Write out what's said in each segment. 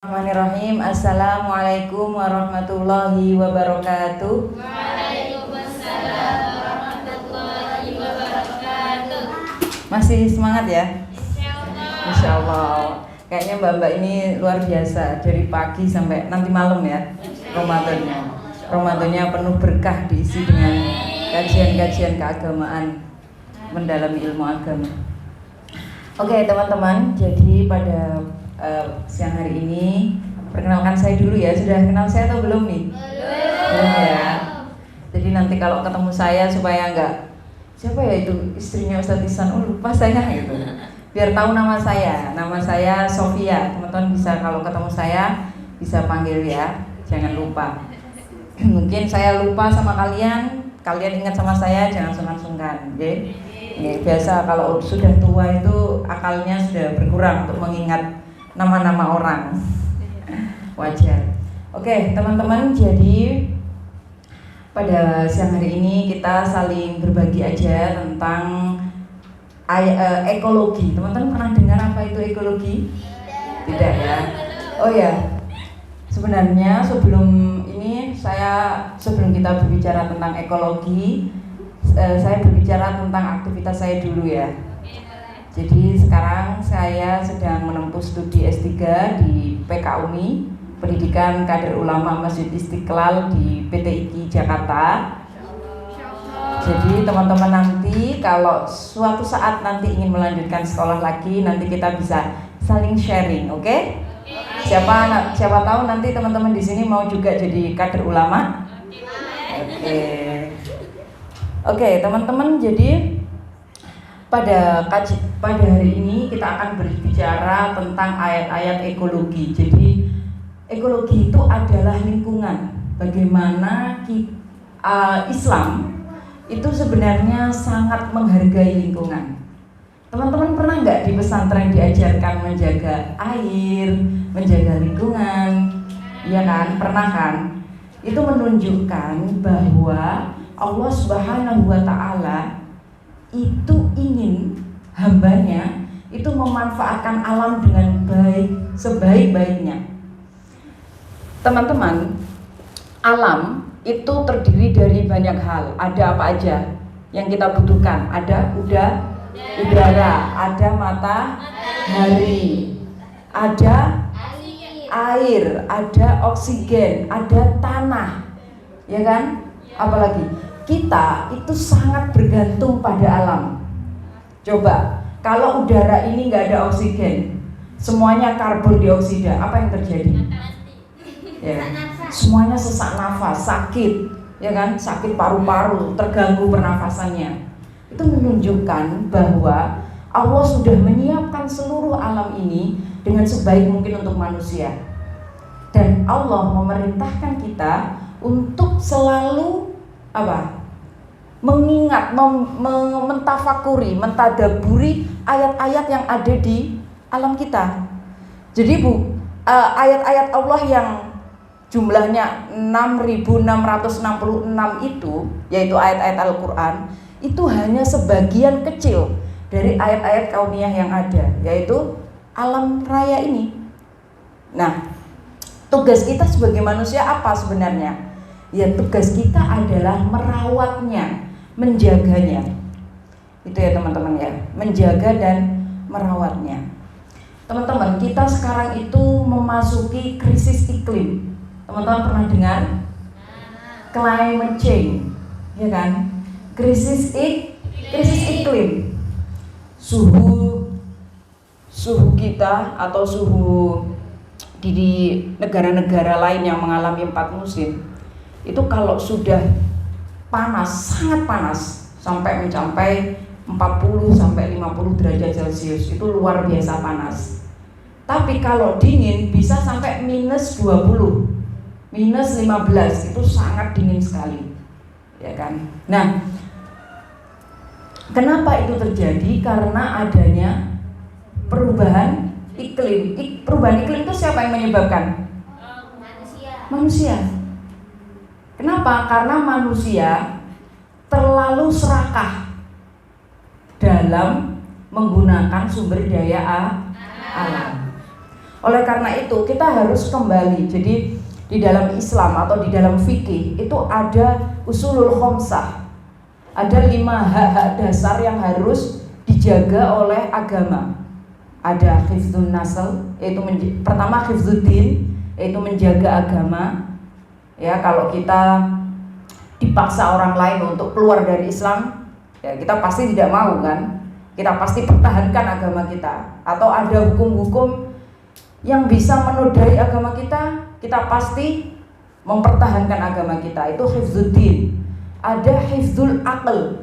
Bismillahirrahmanirrahim. Assalamualaikum warahmatullahi wabarakatuh. Waalaikumsalam warahmatullahi wabarakatuh. Masih semangat ya? Insyaallah. Insyaallah. Kayaknya mbak-mbak ini luar biasa, dari pagi sampai nanti malam ya Ramadannya. Ramadannya penuh berkah, diisi dengan kajian-kajian keagamaan, mendalami ilmu agama. Oke teman-teman, jadi pada siang hari ini perkenalkan saya dulu ya. Sudah kenal saya atau belum nih? Belum ya. Jadi nanti kalau ketemu saya supaya enggak siapa ya itu istrinya Ustadz Ihsan, lupa saya gitu. Biar tahu nama saya. Nama saya Sofia. Teman-teman bisa kalau ketemu saya bisa panggil ya. Jangan lupa. Mungkin saya lupa sama kalian ingat sama saya, jangan sungkan-sungkan, oke? Biasa kalau sudah tua itu akalnya sudah berkurang untuk mengingat nama-nama orang. Wajar. Oke, teman-teman, jadi pada siang hari ini kita saling berbagi aja tentang ekologi. Teman-teman pernah dengar apa itu ekologi? Tidak ya? Oh ya, sebenarnya sebelum kita berbicara tentang ekologi, saya berbicara tentang aktivitas saya dulu ya. Jadi sekarang saya sedang menempuh studi S3 di PKUMI, Pendidikan Kader Ulama Masjid Istiqlal di PTIQ Jakarta. Jadi teman-teman nanti kalau suatu saat nanti ingin melanjutkan sekolah lagi, nanti kita bisa saling sharing, oke? Siapa tahu nanti teman-teman di sini mau juga jadi kader ulama. Oke, teman-teman, jadi pada hari ini kita akan berbicara tentang ayat-ayat ekologi. Jadi ekologi itu adalah lingkungan. Bagaimana Islam itu sebenarnya sangat menghargai lingkungan. Teman-teman pernah nggak di pesantren diajarkan menjaga air, menjaga lingkungan? Iya kan? Pernah kan? Itu menunjukkan bahwa Allah Subhanahu wa Ta'ala itu ingin hambanya itu memanfaatkan alam dengan baik, sebaik-baiknya. Teman-teman, alam itu terdiri dari banyak hal. Ada apa aja yang kita butuhkan? Ada udara, ada matahari, ada air, ada oksigen, ada tanah, ya kan? Apalagi kita itu sangat bergantung pada alam. Coba kalau udara ini nggak ada oksigen, semuanya karbon dioksida, apa yang terjadi? Ya, semuanya sesak nafas, sakit, ya kan? Sakit paru-paru, terganggu pernafasannya. Itu menunjukkan bahwa Allah sudah menyiapkan seluruh alam ini dengan sebaik mungkin untuk manusia. Dan Allah memerintahkan kita untuk selalu mengingat, mentafakuri, mentadaburi ayat-ayat yang ada di alam kita. Jadi ayat-ayat Allah yang jumlahnya 6.666 itu, yaitu ayat-ayat Al-Quran, itu hanya sebagian kecil dari ayat-ayat kauniyah yang ada, yaitu alam raya ini. Nah, tugas kita sebagai manusia apa sebenarnya? Ya, tugas kita adalah merawatnya, menjaganya. Itu ya teman-teman ya, menjaga dan merawatnya. Teman-teman, kita sekarang itu memasuki krisis iklim. Teman-teman pernah dengar? Climate change, ya kan? Krisis iklim. Suhu kita atau suhu di negara-negara lain yang mengalami 4 musim itu kalau sudah panas, sangat panas, sampai mencapai 40 sampai 50 derajat Celcius, itu luar biasa panas. Tapi kalau dingin bisa sampai minus 20, minus 15, itu sangat dingin sekali, ya kan? Nah, kenapa itu terjadi? Karena adanya perubahan iklim. Perubahan iklim itu siapa yang menyebabkan? Manusia. Kenapa? Karena manusia terlalu serakah dalam menggunakan sumber daya alam. Oleh karena itu kita harus kembali. Jadi di dalam Islam atau di dalam fikih itu ada usulul khamsah. Ada 5 hak-hak dasar yang harus dijaga oleh agama. Ada hifdzun nasl, yaitu pertama hifdzuddin, yaitu menjaga agama. Ya, kalau kita dipaksa orang lain untuk keluar dari Islam, ya kita pasti tidak mau kan? Kita pasti pertahankan agama kita. Atau ada hukum-hukum yang bisa menodai agama kita pasti mempertahankan agama kita. Itu hifdzuddin. Ada hifdzul aql,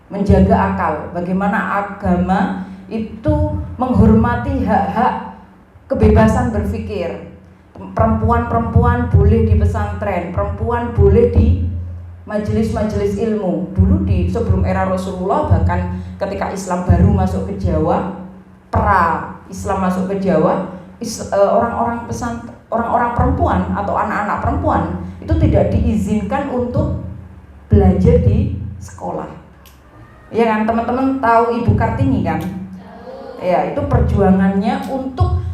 menjaga akal. Bagaimana agama itu menghormati hak-hak kebebasan berpikir. Perempuan boleh di pesantren, perempuan boleh di majelis-majelis ilmu. Dulu sebelum era Rasulullah, bahkan ketika Islam baru masuk ke Jawa, Islam masuk ke Jawa, orang-orang perempuan atau anak-anak perempuan itu tidak diizinkan untuk belajar di sekolah. Ya kan, teman-teman tahu Ibu Kartini kan? Ya, itu perjuangannya untuk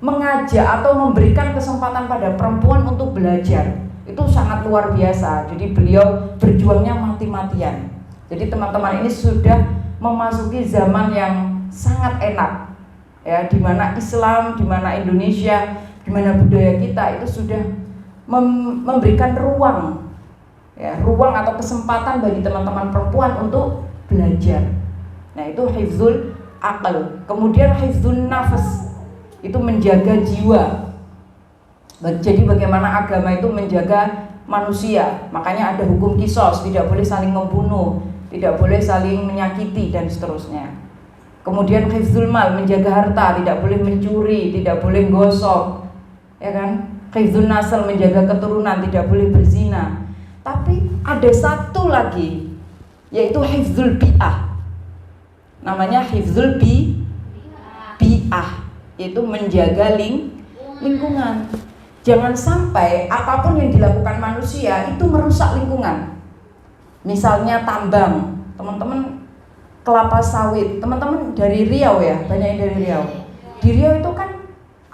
mengajak atau memberikan kesempatan pada perempuan untuk belajar. Itu sangat luar biasa. Jadi beliau berjuangnya mati-matian. Jadi teman-teman ini sudah memasuki zaman yang sangat enak. Ya, di mana Islam, di mana Indonesia, di mana budaya kita itu sudah memberikan ruang atau kesempatan bagi teman-teman perempuan untuk belajar. Nah, itu hifdzul aql. Kemudian hifdzun nafas, itu menjaga jiwa. Jadi bagaimana agama itu menjaga manusia. Makanya ada hukum kisos, tidak boleh saling membunuh, tidak boleh saling menyakiti dan seterusnya. Kemudian hifdzul mal, menjaga harta, tidak boleh mencuri, tidak boleh gosok, ya kan? Hifdzun nasl, menjaga keturunan, tidak boleh berzina. Tapi ada satu lagi, yaitu hifdzul bi'ah. Namanya hifdzul bi'ah, yaitu menjaga lingkungan. Jangan sampai apapun yang dilakukan manusia itu merusak lingkungan. Misalnya tambang, teman-teman, kelapa sawit. Teman-teman dari Riau ya, banyak yang dari Riau. Di Riau itu kan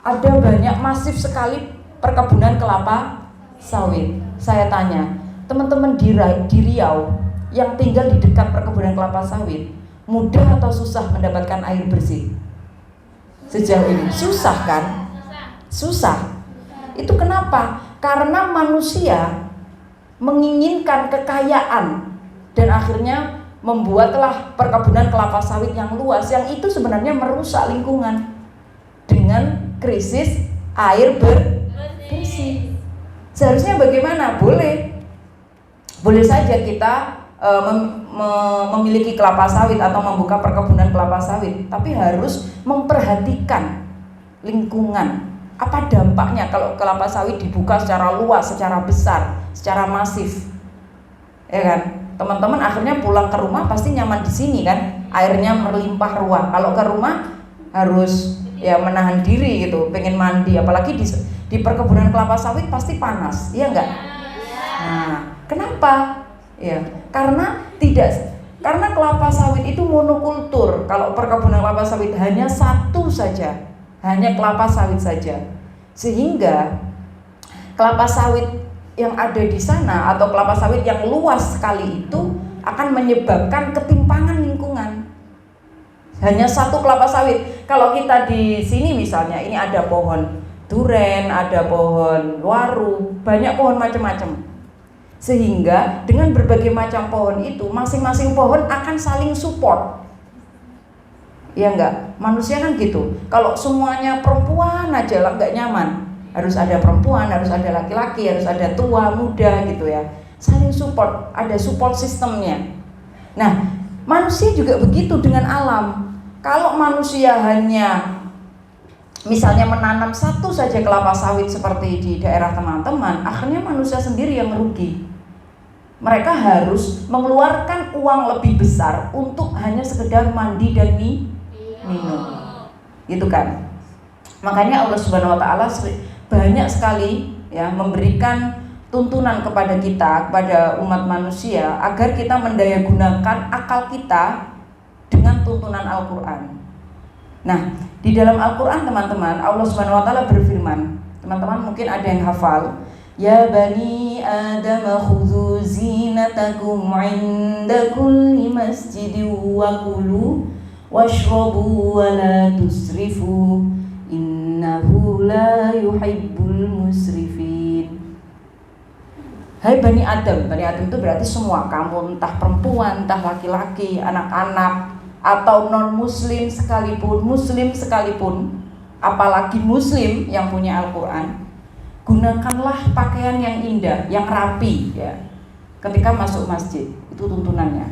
ada banyak masif sekali perkebunan kelapa sawit. Saya tanya, teman-teman di Riau yang tinggal di dekat perkebunan kelapa sawit, mudah atau susah mendapatkan air bersih? Sejauh ini susah kan? Susah. Itu kenapa? Karena manusia menginginkan kekayaan dan akhirnya membuatlah perkebunan kelapa sawit yang luas, yang itu sebenarnya merusak lingkungan dengan krisis air bersih. Seharusnya bagaimana? Boleh saja kita memiliki kelapa sawit atau membuka perkebunan kelapa sawit, tapi harus memperhatikan lingkungan. Apa dampaknya kalau kelapa sawit dibuka secara luas, secara besar, secara masif? Ya kan? Teman-teman akhirnya pulang ke rumah pasti nyaman di sini kan? Airnya melimpah ruah. Kalau ke rumah harus ya menahan diri gitu, pengen mandi, apalagi di perkebunan kelapa sawit pasti panas, iya enggak? Nah, kenapa? Ya, karena kelapa sawit itu monokultur. Kalau perkebunan kelapa sawit hanya satu saja, hanya kelapa sawit saja, sehingga kelapa sawit yang ada di sana atau kelapa sawit yang luas sekali itu akan menyebabkan ketimpangan lingkungan. Hanya satu kelapa sawit. Kalau kita di sini misalnya, ini ada pohon duren, ada pohon waru, banyak pohon macam-macam. Sehingga dengan berbagai macam pohon itu, masing-masing pohon akan saling support. Ya enggak? Manusia kan gitu. Kalau semuanya perempuan aja lah enggak nyaman. Harus ada perempuan, harus ada laki-laki, harus ada tua, muda gitu ya. Saling support, ada support sistemnya. Nah, manusia juga begitu dengan alam. Kalau manusia hanya misalnya menanam satu saja kelapa sawit seperti di daerah teman-teman, akhirnya manusia sendiri yang merugi. Mereka harus mengeluarkan uang lebih besar untuk hanya sekedar mandi dan minum, gitu kan? Makanya Allah Subhanahu Wa Taala banyak sekali ya memberikan tuntunan kepada kita, kepada umat manusia, agar kita mendayagunakan akal kita dengan tuntunan Al-Quran. Nah, di dalam Al-Quran teman-teman, Allah Subhanahu Wa Taala berfirman, teman-teman mungkin ada yang hafal, ya bani Adam khudhu zinatakum 'inda kulli masjidin wa kulu washrabu wa la tusrifu innahu la yuhibbul musrifin. Hai Bani Adam itu berarti semua, kamu entah perempuan, entah laki-laki, anak-anak, atau non-muslim sekalipun, apalagi muslim yang punya Al-Quran, gunakanlah pakaian yang indah, yang rapi ya, ketika masuk masjid. Itu tuntunannya.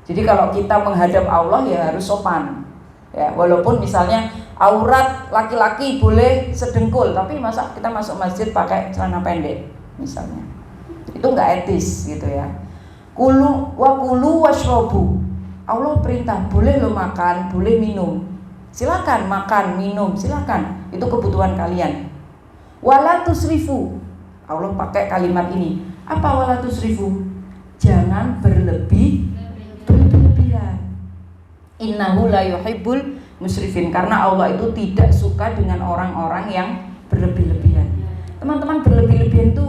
Jadi kalau kita menghadap Allah ya harus sopan ya, walaupun misalnya aurat laki-laki boleh sedengkul, tapi masa kita masuk masjid pakai celana pendek misalnya, itu nggak etis gitu ya. Kulu washrobu, Allah perintah boleh lo makan, boleh minum, silakan makan, minum, silakan, itu kebutuhan kalian. Wala tusrifu, Allah pakai kalimat ini. Apa wala tusrifu? Jangan berlebihan. Innahu la yuhibbul musrifin, karena Allah itu tidak suka dengan orang-orang yang berlebih-lebihan. Teman-teman, berlebih-lebihan itu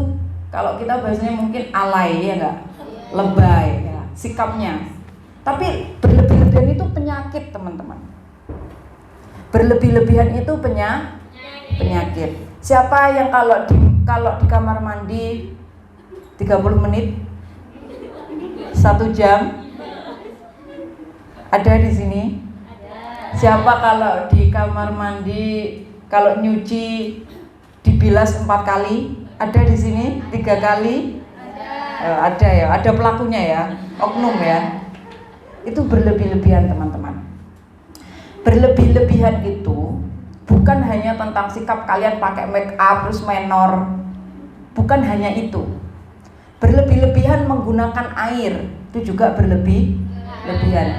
kalau kita bahasanya mungkin alay ya enggak? Lebay ya, sikapnya. Tapi berlebih-lebihan itu penyakit, teman-teman. Berlebih-lebihan itu penyakit. Siapa yang kalau di kamar mandi 30 menit 1 jam? Ada di sini? Siapa kalau di kamar mandi kalau nyuci dibilas 4 kali? Ada di sini? 3 kali? Ada ya, ada pelakunya ya, oknum ya. Itu berlebih-lebihan teman-teman. Berlebih-lebihan itu bukan hanya tentang sikap kalian pakai make up terus menor, bukan hanya itu. Berlebih-lebihan menggunakan air itu juga berlebih-lebihan.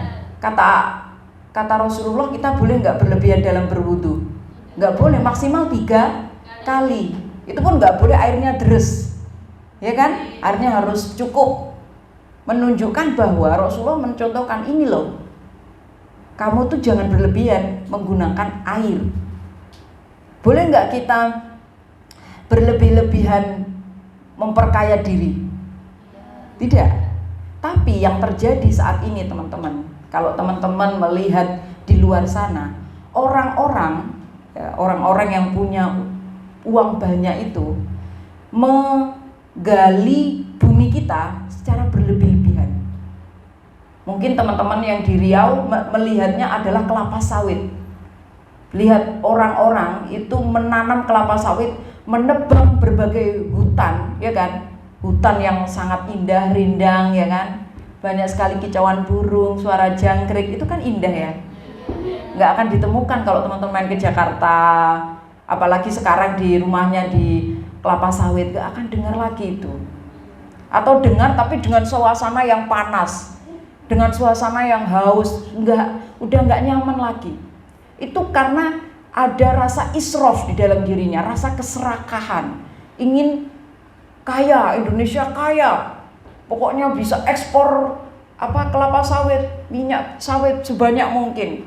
Kata Rasulullah, kita boleh nggak berlebihan dalam berwudu? Nggak boleh, maksimal 3 kali. Itu pun nggak boleh airnya deres, ya kan? Airnya harus cukup. Menunjukkan bahwa Rasulullah mencontohkan ini loh, kamu tuh jangan berlebihan menggunakan air. Boleh nggak kita berlebih-lebihan memperkaya diri? Tidak. Tapi yang terjadi saat ini teman-teman, kalau teman-teman melihat di luar sana, orang-orang yang punya uang banyak itu menggali bumi kita secara berlebih-lebihan. Mungkin teman-teman yang di Riau melihatnya adalah kelapa sawit. Lihat orang-orang itu menanam kelapa sawit, menebang berbagai hutan, ya kan? Hutan yang sangat indah, rindang, ya kan? Banyak sekali kicauan burung, suara jangkrik, itu kan indah ya. Nggak akan ditemukan kalau teman-teman main ke Jakarta, apalagi sekarang di rumahnya di kelapa sawit, nggak akan dengar lagi itu. Atau dengar tapi dengan suasana yang panas, dengan suasana yang haus, udah nggak nyaman lagi. Itu karena ada rasa israf di dalam dirinya, rasa keserakahan, ingin kaya, Indonesia kaya, pokoknya bisa ekspor kelapa sawit, minyak sawit sebanyak mungkin,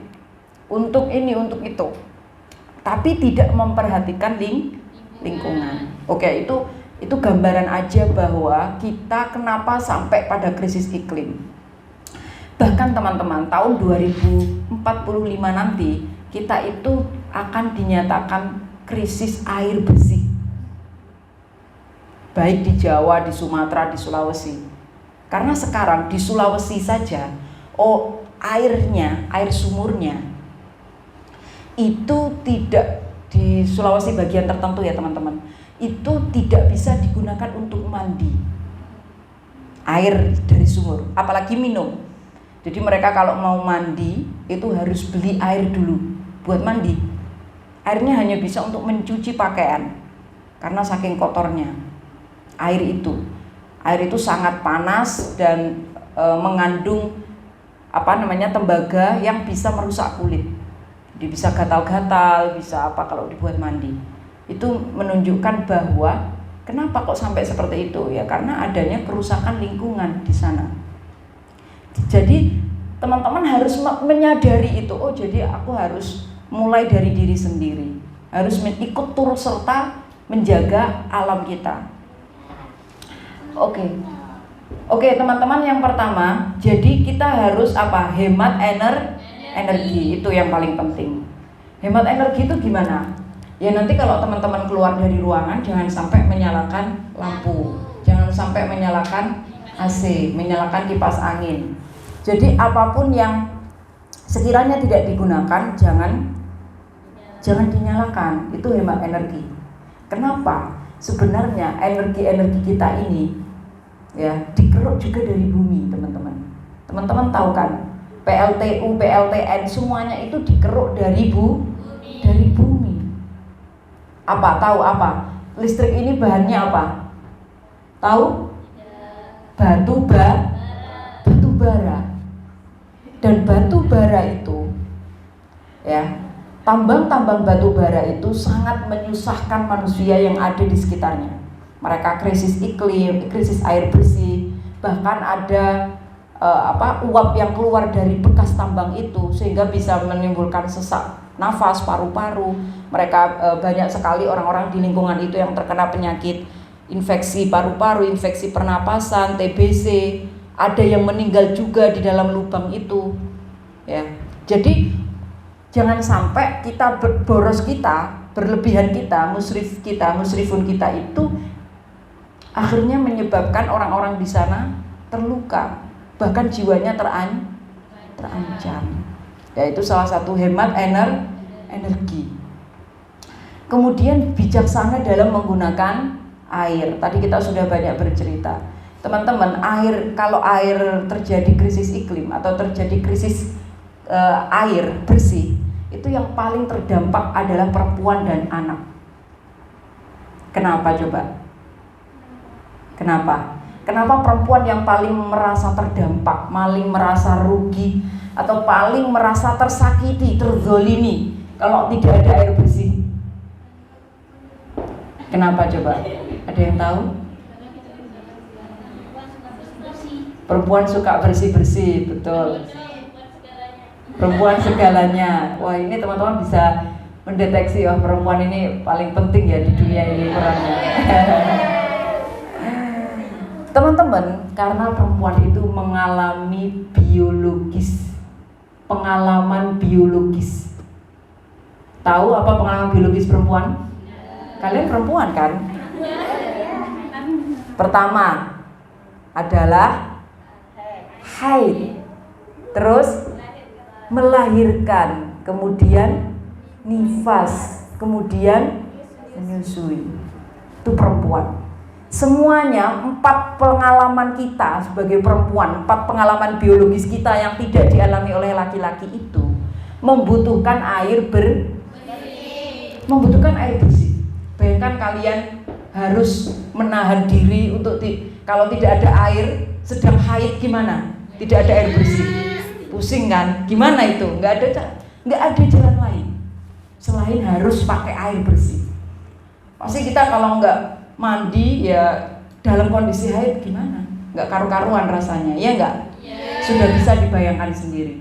untuk ini, untuk itu, tapi tidak memperhatikan lingkungan. Oke, itu gambaran aja bahwa kita kenapa sampai pada krisis iklim. Bahkan teman-teman, tahun 2045 nanti kita itu akan dinyatakan krisis air bersih, baik di Jawa, di Sumatera, di Sulawesi. Karena sekarang di Sulawesi saja, air sumurnya itu tidak, di Sulawesi bagian tertentu ya teman-teman, itu tidak bisa digunakan untuk mandi, air dari sumur, apalagi minum. Jadi mereka kalau mau mandi itu harus beli air dulu buat mandi. Airnya hanya bisa untuk mencuci pakaian karena saking kotornya air itu. Air itu sangat panas dan mengandung tembaga yang bisa merusak kulit. Jadi bisa gatal-gatal, bisa kalau dibuat mandi. Itu menunjukkan bahwa kenapa kok sampai seperti itu ya, karena adanya kerusakan lingkungan di sana. Jadi teman-teman harus menyadari itu. Jadi aku harus mulai dari diri sendiri. Harus ikut turut serta menjaga alam kita. Oke, teman-teman, yang pertama, jadi kita harus apa? Hemat energi. Itu yang paling penting. Hemat energi itu gimana? Ya nanti kalau teman-teman keluar dari ruangan, jangan sampai menyalakan lampu, jangan sampai menyalakan AC, menyalakan kipas angin. Jadi apapun yang sekiranya tidak digunakan, jangan dinyalakan. Itu hemat energi. Kenapa? Sebenarnya energi kita ini ya dikeruk juga dari bumi, teman-teman. Teman-teman tahu kan? PLTU, PLTN semuanya itu dikeruk dari bumi. Apa? Tahu apa? Listrik ini bahannya apa? Tahu? Batu bara. Dan batu bara itu ya, tambang batu bara itu sangat menyusahkan manusia yang ada di sekitarnya. Mereka krisis iklim, krisis air bersih, bahkan ada uap yang keluar dari bekas tambang itu sehingga bisa menimbulkan sesak nafas, paru-paru. Mereka banyak sekali orang-orang di lingkungan itu yang terkena penyakit infeksi paru-paru, infeksi pernapasan, TBC. Ada yang meninggal juga di dalam lubang itu. Ya. Jadi jangan sampai kita boros kita, berlebihan kita, musrifun kita itu akhirnya menyebabkan orang-orang di sana terluka, bahkan jiwanya terancam. Yaitu salah satu hemat energi. Kemudian bijaksana dalam menggunakan air. Tadi kita sudah banyak bercerita. Teman-teman, kalau air terjadi krisis iklim atau terjadi krisis air bersih, itu yang paling terdampak adalah perempuan dan anak. Kenapa coba? Kenapa perempuan yang paling merasa terdampak, paling merasa rugi, atau paling merasa tersakiti, terzolimi kalau tidak ada air bersih? Kenapa coba? Ada yang tahu? Perempuan suka bersih-bersih, betul. Perempuan segalanya. Wah, ini teman-teman bisa mendeteksi, oh perempuan ini paling penting ya di dunia ini perannya. Teman-teman, karena perempuan itu mengalami pengalaman biologis. Tahu apa pengalaman biologis perempuan? Kalian perempuan kan? Pertama adalah haid, terus melahirkan, kemudian nifas, kemudian menyusui. Itu perempuan. Semuanya 4 pengalaman kita sebagai perempuan, 4 pengalaman biologis kita yang tidak dialami oleh laki-laki itu membutuhkan air bersih. Bayangkan kalian harus menahan diri untuk kalau tidak ada air, sedang haid gimana? Tidak ada air bersih, pusing kan? Gimana itu? Nggak ada jalan lain selain harus pakai air bersih. Pasti kita kalau nggak mandi ya dalam kondisi haid gimana? Nggak karu-karuan rasanya, ya nggak? Sudah bisa dibayangkan sendiri.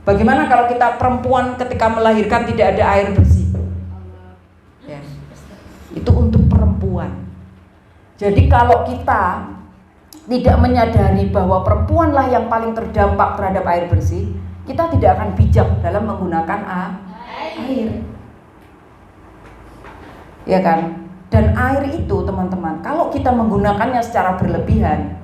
Bagaimana kalau kita perempuan ketika melahirkan tidak ada air bersih? Ya, itu untuk perempuan. Jadi kalau kita tidak menyadari bahwa perempuanlah yang paling terdampak terhadap air bersih, kita tidak akan bijak dalam menggunakan air. Ya kan? Dan air itu teman-teman, kalau kita menggunakannya secara berlebihan,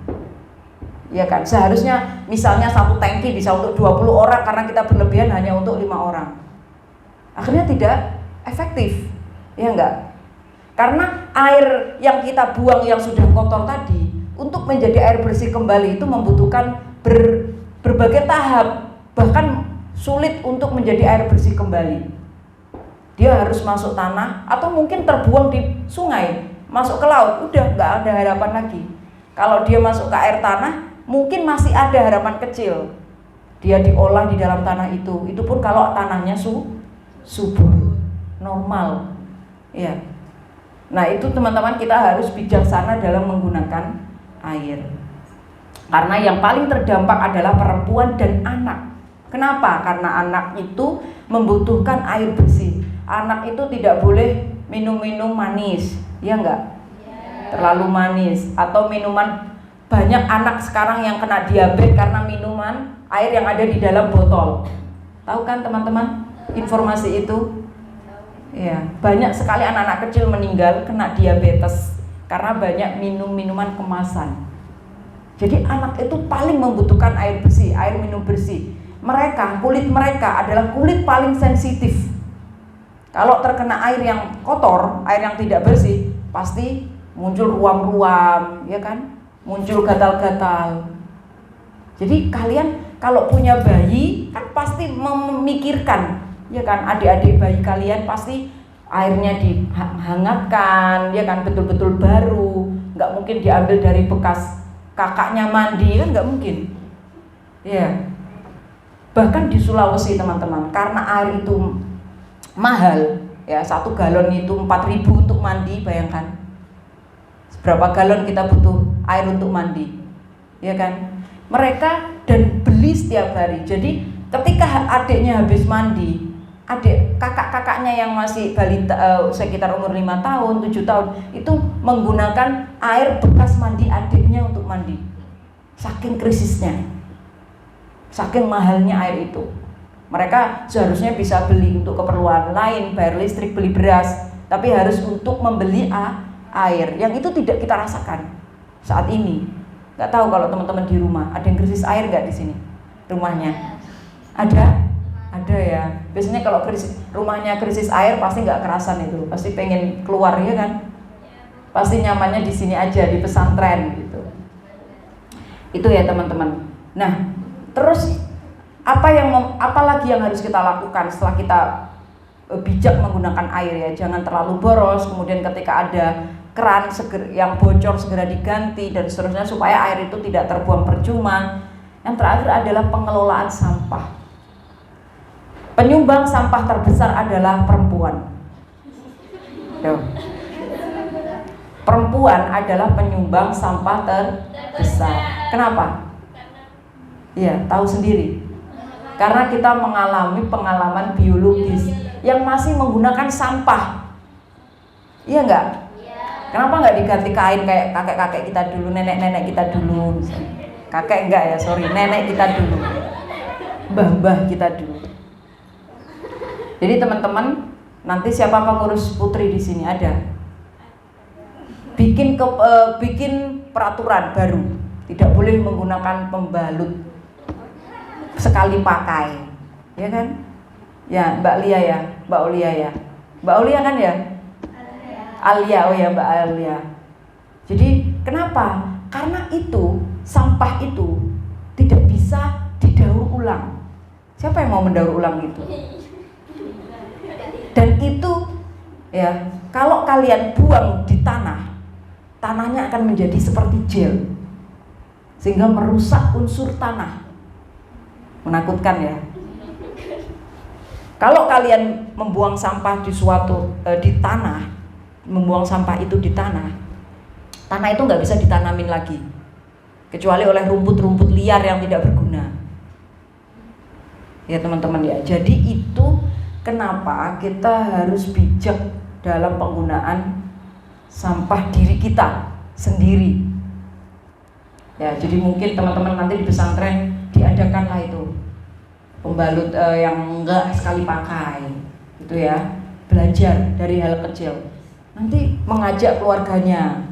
ya kan, seharusnya misalnya 1 tangki bisa untuk 20 orang, karena kita berlebihan hanya untuk 5 orang. Akhirnya tidak efektif, ya enggak? Karena air yang kita buang yang sudah kotor tadi, untuk menjadi air bersih kembali itu membutuhkan berbagai tahap, bahkan sulit untuk menjadi air bersih kembali. Dia harus masuk tanah atau mungkin terbuang di sungai, masuk ke laut, udah nggak ada harapan lagi. Kalau dia masuk ke air tanah, mungkin masih ada harapan kecil. Dia diolah di dalam tanah itu pun kalau tanahnya subur, normal, ya. Nah itu teman-teman, kita harus bijaksana dalam menggunakan air. Karena yang paling terdampak adalah perempuan dan anak. Kenapa? Karena anak itu membutuhkan air bersih. Anak itu tidak boleh minum-minum manis, ya enggak? Terlalu manis. Atau minuman, banyak anak sekarang yang kena diabetes karena minuman air yang ada di dalam botol. Tahu kan teman-teman informasi itu? Ya, banyak sekali anak-anak kecil meninggal kena diabetes karena banyak minum minuman kemasan. Jadi anak itu paling membutuhkan air bersih, air minum bersih. Kulit mereka adalah kulit paling sensitif. Kalau terkena air yang kotor, air yang tidak bersih, pasti muncul ruam-ruam, ya kan? Muncul gatal-gatal. Jadi kalian kalau punya bayi kan pasti memikirkan, ya kan? Adik-adik bayi kalian pasti airnya dihangatkan, ya kan? Betul-betul baru, nggak mungkin diambil dari bekas kakaknya mandi, kan nggak mungkin. Ya. Bahkan di Sulawesi teman-teman, karena air itu mahal, ya 1 galon itu 4.000 untuk mandi, bayangkan berapa galon kita butuh air untuk mandi, ya kan? Mereka dan beli setiap hari. Jadi ketika adiknya habis mandi, kakak-kakaknya yang masih balita, sekitar umur 5 tahun, 7 tahun, itu menggunakan air bekas mandi adiknya untuk mandi. Saking krisisnya, saking mahalnya air itu. Mereka seharusnya bisa beli untuk keperluan lain, bayar listrik, beli beras, tapi harus untuk membeli air yang itu tidak kita rasakan saat ini. Nggak tahu kalau teman-teman di rumah ada yang krisis air nggak di sini rumahnya? Ada ya. Biasanya kalau rumahnya krisis air pasti nggak kerasan itu, pasti pengen keluar, ya kan? Pasti nyamannya di sini aja, di pesantren gitu. Itu ya teman-teman. Nah, terus apa lagi yang harus kita lakukan setelah kita bijak menggunakan air, ya? Jangan terlalu boros. Kemudian ketika ada keran yang bocor segera diganti dan seterusnya supaya air itu tidak terbuang percuma. Yang terakhir adalah pengelolaan sampah. Penyumbang sampah terbesar adalah perempuan. Perempuan adalah penyumbang sampah terbesar. Kenapa? Iya, tahu sendiri. Karena kita mengalami pengalaman biologis yang masih menggunakan sampah. Iya enggak? Kenapa enggak diganti kain kayak kakek-kakek kita dulu, nenek-nenek kita dulu? Kakek enggak ya, sorry, nenek kita dulu, mbah-mbah kita dulu. Jadi teman-teman, nanti siapa pengurus putri di sini ada? Bikin peraturan baru, tidak boleh menggunakan pembalut sekali pakai, ya kan? Ya, Mbak Lia ya, Mbak Olia ya, Mbak Olia kan ya? Alia, oh ya Mbak Alia. Jadi kenapa? Karena itu sampah itu tidak bisa didaur ulang. Siapa yang mau mendaur ulang itu? Dan itu ya, kalau kalian buang di tanah, tanahnya akan menjadi seperti gel, sehingga merusak unsur tanah. Menakutkan ya. Kalau kalian membuang sampah di tanah, membuang sampah itu di tanah itu nggak bisa ditanamin lagi, kecuali oleh rumput-rumput liar yang tidak berguna. Ya teman-teman ya. Jadi itu kenapa kita harus bijak dalam penggunaan sampah diri kita sendiri. Ya, jadi mungkin teman-teman nanti di pesantren diadakanlah itu pembalut yang enggak sekali pakai, gitu ya. Belajar dari hal kecil. Nanti mengajak keluarganya,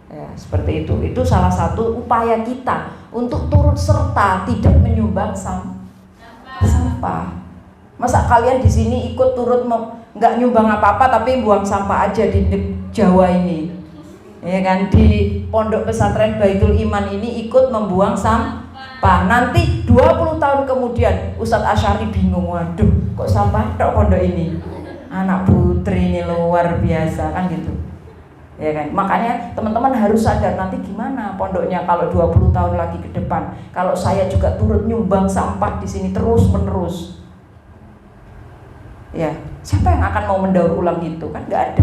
ya seperti itu. Itu salah satu upaya kita untuk turut serta tidak menyumbang sampah. Masa kalian di sini ikut turut nggak nyumbang apa-apa tapi buang sampah aja di Jawa ini, ya kan? Di Pondok Pesantren Baitul Iman ini ikut membuang sampah. Nanti 20 tahun kemudian Ustadz Asyari bingung, waduh kok sampah tok pondok ini, anak putri ini luar biasa kan gitu, ya kan? Makanya teman-teman harus sadar nanti gimana pondoknya kalau 20 tahun lagi ke depan, kalau saya juga turut nyumbang sampah di sini terus menerus. Ya, siapa yang akan mau mendaur ulang itu? Kan nggak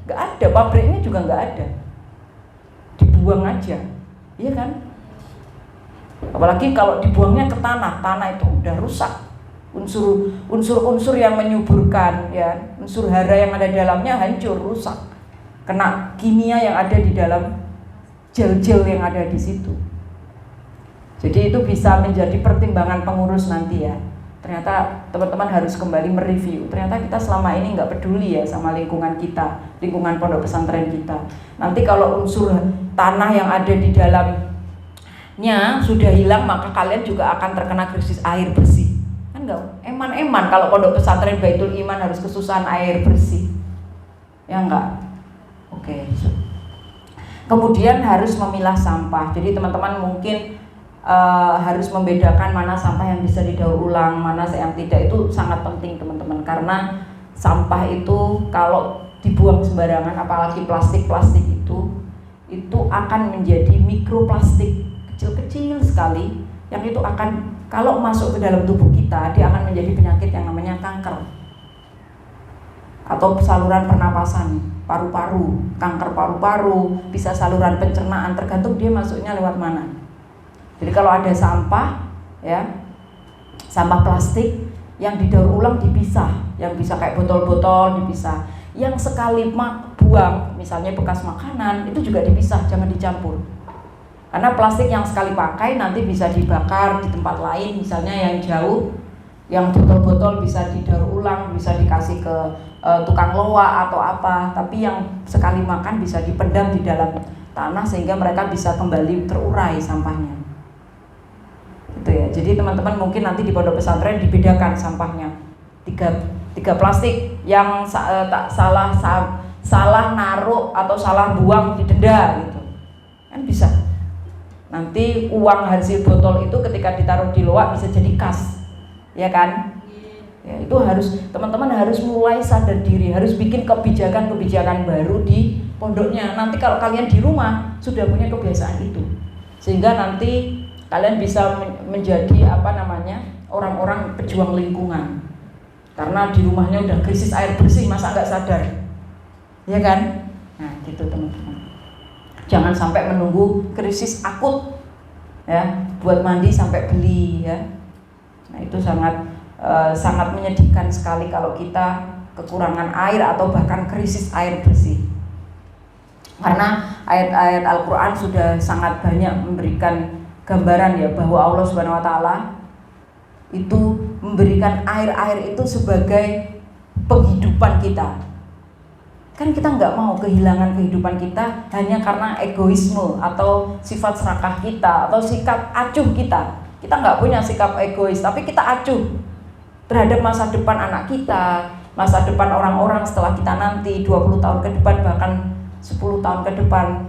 ada, pabriknya juga nggak ada, dibuang aja, iya kan? Apalagi kalau dibuangnya ke tanah, tanah itu udah rusak. Unsur-unsur yang menyuburkan, ya, unsur hara yang ada di dalamnya hancur, rusak. Kena kimia yang ada di dalam gel-gel yang ada di situ. Jadi itu bisa menjadi pertimbangan pengurus nanti ya. Ternyata teman-teman harus kembali mereview. Ternyata kita selama ini nggak peduli ya sama lingkungan kita, lingkungan pondok pesantren kita. Nanti kalau unsur tanah yang ada di dalamnya sudah hilang, maka kalian juga akan terkena krisis air bersih. Kan nggak eman-eman kalau pondok pesantren Baitul Iman harus kesusahan air bersih. Ya enggak? Oke. Kemudian harus memilah sampah. Jadi teman-teman mungkin harus membedakan mana sampah yang bisa didaur ulang, mana yang tidak. Itu sangat penting teman-teman, karena sampah itu kalau dibuang sembarangan, apalagi plastik-plastik itu akan menjadi mikroplastik kecil-kecil sekali, yang itu akan kalau masuk ke dalam tubuh kita, dia akan menjadi penyakit yang namanya kanker atau saluran pernapasan, paru-paru, kanker paru-paru, bisa saluran pencernaan, tergantung dia masuknya lewat mana. Jadi kalau ada sampah, ya, sampah plastik yang didaur ulang dipisah, yang bisa kayak botol-botol dipisah, yang sekali buang, misalnya bekas makanan, itu juga dipisah, jangan dicampur. Karena plastik yang sekali pakai nanti bisa dibakar di tempat lain, misalnya yang jauh, yang botol-botol bisa didaur ulang, bisa dikasih ke tukang loak atau apa, tapi yang sekali makan bisa dipendam di dalam tanah sehingga mereka bisa kembali terurai sampahnya. Gitu ya. Jadi teman-teman mungkin nanti di pondok pesantren dibedakan sampahnya. Tiga plastik yang salah naruh atau salah buang didenda gitu. Kan bisa. Nanti uang hasil botol itu ketika ditaruh di loak bisa jadi kas. Ya kan? Ya, itu harus teman-teman harus mulai sadar diri, harus bikin kebijakan-kebijakan baru di pondoknya. Nanti kalau kalian di rumah sudah punya kebiasaan itu. Sehingga nanti kalian bisa menjadi orang-orang pejuang lingkungan, karena di rumahnya udah krisis air bersih, masa nggak sadar, ya kan? Nah gitu teman-teman, jangan sampai menunggu krisis akut ya buat mandi sampai beli ya. Nah itu sangat menyedihkan sekali kalau kita kekurangan air atau bahkan krisis air bersih, karena ayat-ayat Al-Quran sudah sangat banyak memberikan gambaran ya bahwa Allah Subhanahu wa taala itu memberikan air itu sebagai penghidupan kita. Kan kita nggak mau kehilangan kehidupan kita hanya karena egoisme atau sifat serakah kita atau sikap acuh kita. Kita nggak punya sikap egois, tapi kita acuh terhadap masa depan anak kita, masa depan orang-orang setelah kita nanti 20 tahun ke depan, bahkan 10 tahun ke depan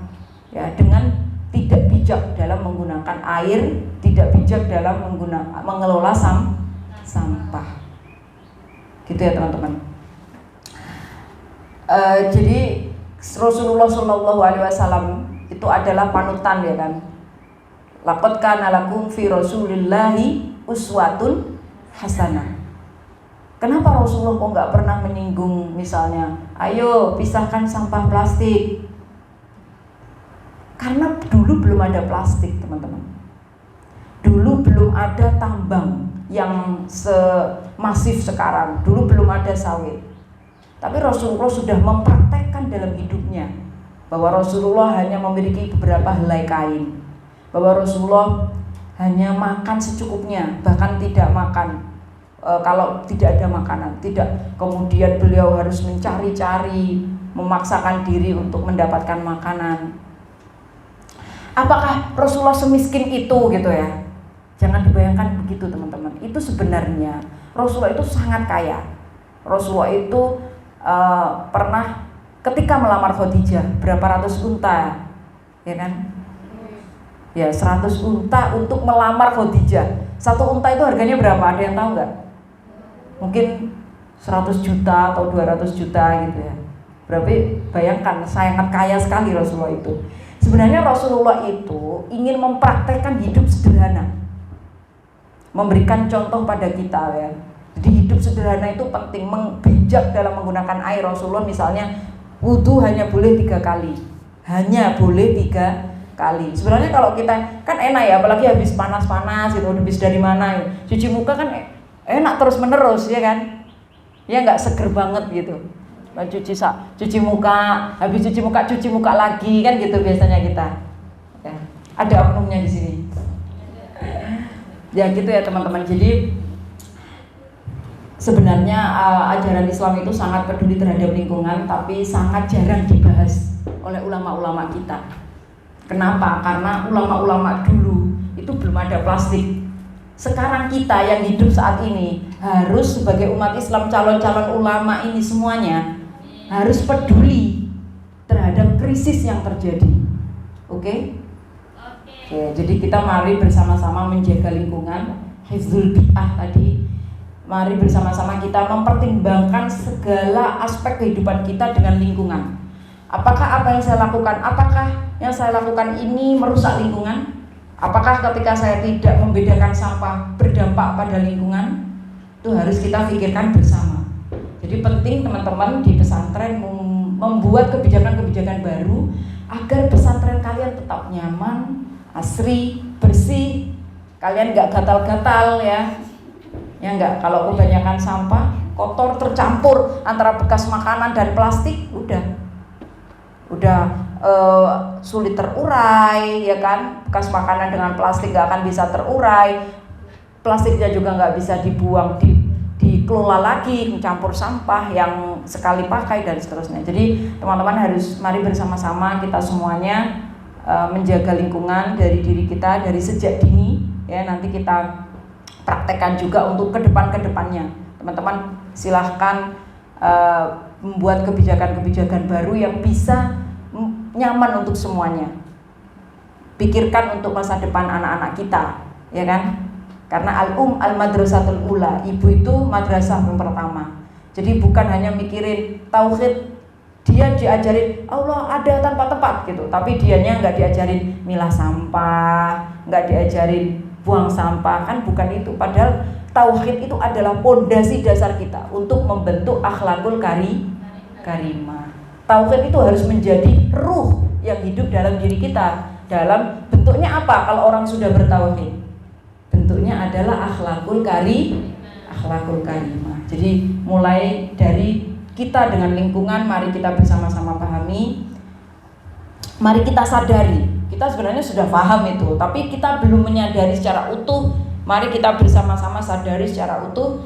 ya, dengan tidak bijak dalam menggunakan air, tidak bijak dalam mengelola sampah. Gitu ya teman-teman. Jadi Rasulullah SAW itu adalah panutan ya kan. Laqad kana lakum fi Rasulillahi uswatun hasanah. Kenapa Rasulullah kok nggak pernah menyinggung misalnya, ayo pisahkan sampah plastik? Karena dulu belum ada plastik teman-teman. Dulu belum ada tambang yang semasif sekarang. Dulu belum ada sawit. Tapi Rasulullah sudah mempraktekkan dalam hidupnya bahwa Rasulullah hanya memiliki beberapa helai kain, bahwa Rasulullah hanya makan secukupnya, bahkan tidak makan kalau tidak ada makanan. Tidak kemudian beliau harus mencari-cari, memaksakan diri untuk mendapatkan makanan. Apakah Rasulullah semiskin itu gitu ya? Jangan dibayangkan begitu teman-teman. Itu sebenarnya Rasulullah itu sangat kaya. Rasulullah itu pernah ketika melamar Khadijah berapa ratus unta, ya kan? Ya 100 unta untuk melamar Khadijah. Satu unta itu harganya berapa? Ada yang tahu nggak? Mungkin 100 juta atau 200 juta gitu ya. Berarti bayangkan sangat kaya sekali Rasulullah itu. Sebenarnya Rasulullah itu ingin mempraktekkan hidup sederhana, memberikan contoh pada kita ya. Jadi hidup sederhana itu penting, bijak dalam menggunakan air. Rasulullah misalnya wudhu hanya boleh 3 kali, hanya boleh 3 kali. Sebenarnya kalau kita kan enak ya, apalagi habis panas-panas gitu, habis dari mana cuci muka kan enak terus menerus ya kan, ya nggak seger banget gitu. Cuci muka, habis cuci muka lagi kan gitu biasanya kita. Ya, ada oknumnya di sini. Ya gitu ya teman-teman. Jadi sebenarnya ajaran Islam itu sangat peduli terhadap lingkungan, tapi sangat jarang dibahas oleh ulama-ulama kita. Kenapa? Karena ulama-ulama dulu itu belum ada plastik. Sekarang kita yang hidup saat ini harus sebagai umat Islam, calon-calon ulama ini semuanya harus peduli terhadap krisis yang terjadi. Oke? Oke, jadi kita mari bersama-sama menjaga lingkungan, hifdzul bi'ah tadi. Mari bersama-sama kita mempertimbangkan segala aspek kehidupan kita dengan lingkungan. Apakah apa yang saya lakukan, apakah yang saya lakukan ini merusak lingkungan? Apakah ketika saya tidak membedakan sampah berdampak pada lingkungan? Itu harus kita pikirkan bersama. Jadi penting teman-teman di pesantren membuat kebijakan-kebijakan baru agar pesantren kalian tetap nyaman, asri, bersih. Kalian nggak gatal-gatal ya. Ya enggak, kalau kebanyakan sampah, kotor tercampur antara bekas makanan dan plastik, udah sulit terurai ya kan. Bekas makanan dengan plastik nggak akan bisa terurai, plastiknya juga nggak bisa dibuang, dikelola lagi, mencampur sampah yang sekali pakai dan seterusnya. Jadi teman-teman harus mari bersama-sama kita semuanya menjaga lingkungan dari diri kita dari sejak dini ya. Nanti kita praktekkan juga untuk kedepannya. Teman-teman silahkan membuat kebijakan-kebijakan baru yang bisa nyaman untuk semuanya. Pikirkan untuk masa depan anak-anak kita, ya kan? Karena al-madrasatul ula, ibu itu madrasah yang pertama. Jadi bukan hanya mikirin tauhid, dia diajarin Allah ada tanpa tempat gitu, tapi dianya nggak diajarin milah sampah, nggak diajarin buang sampah, kan bukan itu. Padahal tauhid itu adalah pondasi dasar kita untuk membentuk akhlakul karimah. Tauhid itu harus menjadi ruh yang hidup dalam diri kita. Dalam bentuknya apa kalau orang sudah bertauhid? Bentuknya adalah akhlakul karimah. Jadi mulai dari kita dengan lingkungan, mari kita bersama-sama pahami. Mari kita sadari, kita sebenarnya sudah paham itu, tapi kita belum menyadari secara utuh. Mari kita bersama-sama sadari secara utuh.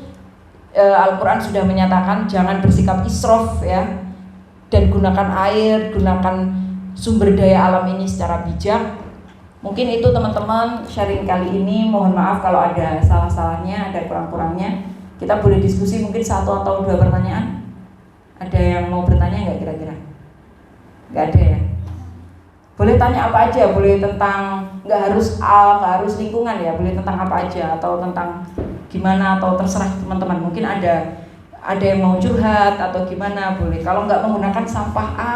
Al-Quran sudah menyatakan jangan bersikap israf ya, dan gunakan air, gunakan sumber daya alam ini secara bijak. Mungkin itu teman-teman sharing kali ini. Mohon maaf kalau ada salah-salahnya, ada kurang-kurangnya. Kita boleh diskusi mungkin 1 atau 2 pertanyaan. Ada yang mau bertanya nggak kira-kira? Nggak ada ya? Boleh tanya apa aja, boleh tentang nggak harus lingkungan ya, boleh tentang apa aja atau tentang gimana, atau terserah teman-teman. Mungkin ada yang mau curhat atau gimana, boleh. Kalau nggak menggunakan sampah A,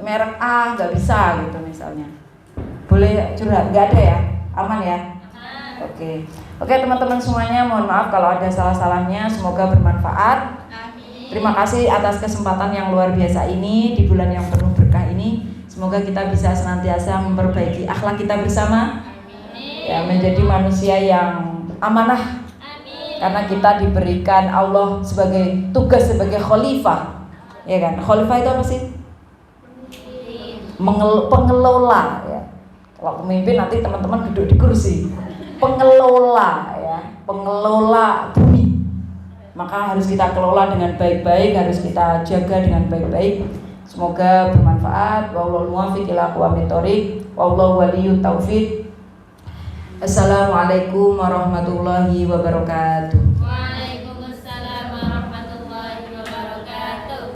merek A nggak bisa gitu misalnya, boleh curhat. Nggak ada ya, aman ya? Oke teman-teman semuanya, mohon maaf kalau ada salah-salahnya, semoga bermanfaat. Terima kasih atas kesempatan yang luar biasa ini di bulan yang penuh berkah ini. Semoga kita bisa senantiasa memperbaiki akhlak kita bersama, ya, menjadi manusia yang amanah. Karena kita diberikan Allah sebagai tugas sebagai khalifah, ya kan? Khalifah itu apa sih? Pengelola, ya. Kalau pemimpin nanti teman-teman duduk di kursi. Pengelola, ya, pengelola bumi. Maka harus kita kelola dengan baik-baik, harus kita jaga dengan baik-baik. Semoga bermanfaat. Wallahul muwaffiq ila aqwamit thoriq. Wallahu waliyut taufiq. Assalamualaikum warahmatullahi wabarakatuh.